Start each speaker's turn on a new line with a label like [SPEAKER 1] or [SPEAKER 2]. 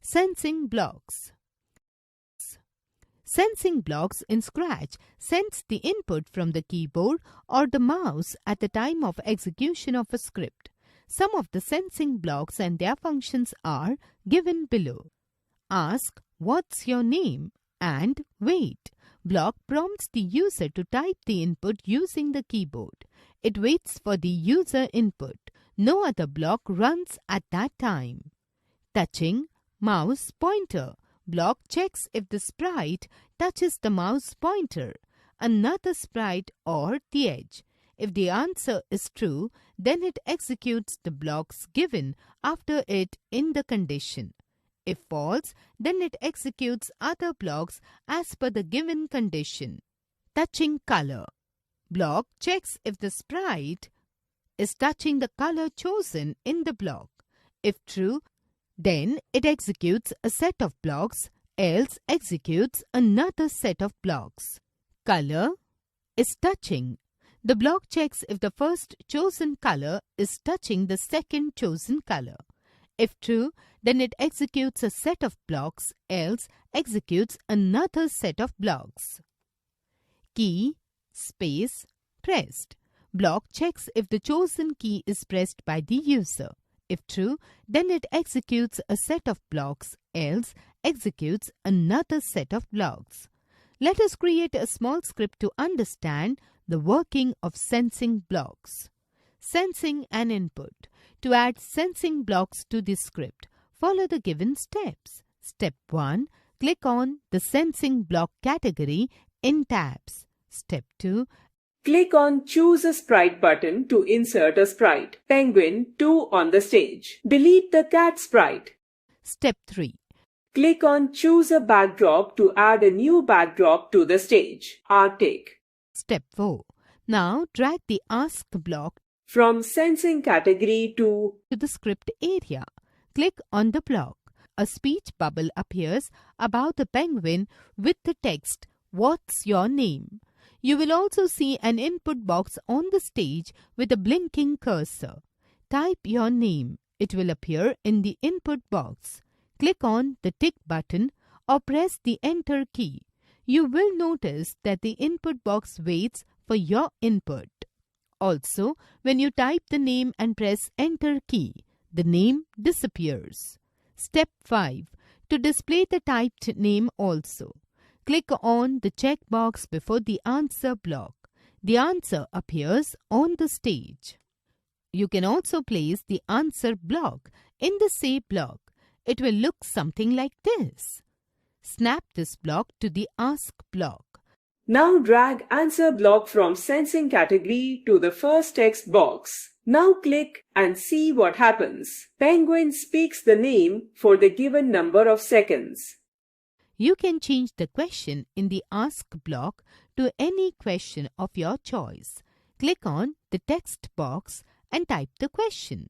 [SPEAKER 1] Sensing blocks. Sensing blocks in Scratch sense the input from the keyboard or the mouse at the time of execution of a script. Some of the sensing blocks and their functions are given below. Ask, "What's your name?" and "Wait." Block prompts the user to type the input using the keyboard. It waits for the user input. No other block runs at that time. Touching mouse pointer. Block checks if the sprite touches the mouse pointer, another sprite or the edge. If the answer is true, then it executes the blocks given after it in the condition. If false, then it executes other blocks as per the given condition. Touching color. Block checks if the sprite is touching the color chosen in the block. If true, then it executes a set of blocks, else executes another set of blocks. Color is touching. The block checks if the first chosen color is touching the second chosen color. If true, then it executes a set of blocks, else executes another set of blocks. Key, space, pressed. Block checks if the chosen key is pressed by the user. If true, then it executes a set of blocks, else executes another set of blocks. Let us create a small script to understand the working of sensing blocks. Sensing an input. To add sensing blocks to this script, follow the given steps. Step 1. Click on the sensing block category in tabs. Step 2.
[SPEAKER 2] Click on Choose a Sprite button to insert a sprite, Penguin 2 on the stage. Delete the cat sprite.
[SPEAKER 1] Step 3.
[SPEAKER 2] Click on Choose a backdrop to add a new backdrop to the stage, Arctic.
[SPEAKER 1] Step 4. Now drag the Ask block
[SPEAKER 2] from Sensing category to
[SPEAKER 1] the script area. Click on the block. A speech bubble appears above the penguin with the text, "What's your name?" You will also see an input box on the stage with a blinking cursor. Type your name. It will appear in the input box. Click on the tick button or press the Enter key. You will notice that the input box waits for your input. Also, when you type the name and press Enter key, the name disappears. Step 5. To display the typed name also, click on the checkbox before the answer block. The answer appears on the stage. You can also place the answer block in the Say block. It will look something like this. Snap this block to the Ask block.
[SPEAKER 2] Now drag Answer block from Sensing category to the first text box. Now click and see what happens. Penguin speaks the name for the given number of seconds.
[SPEAKER 1] You can change the question in the Ask block to any question of your choice. Click on the text box and type the question.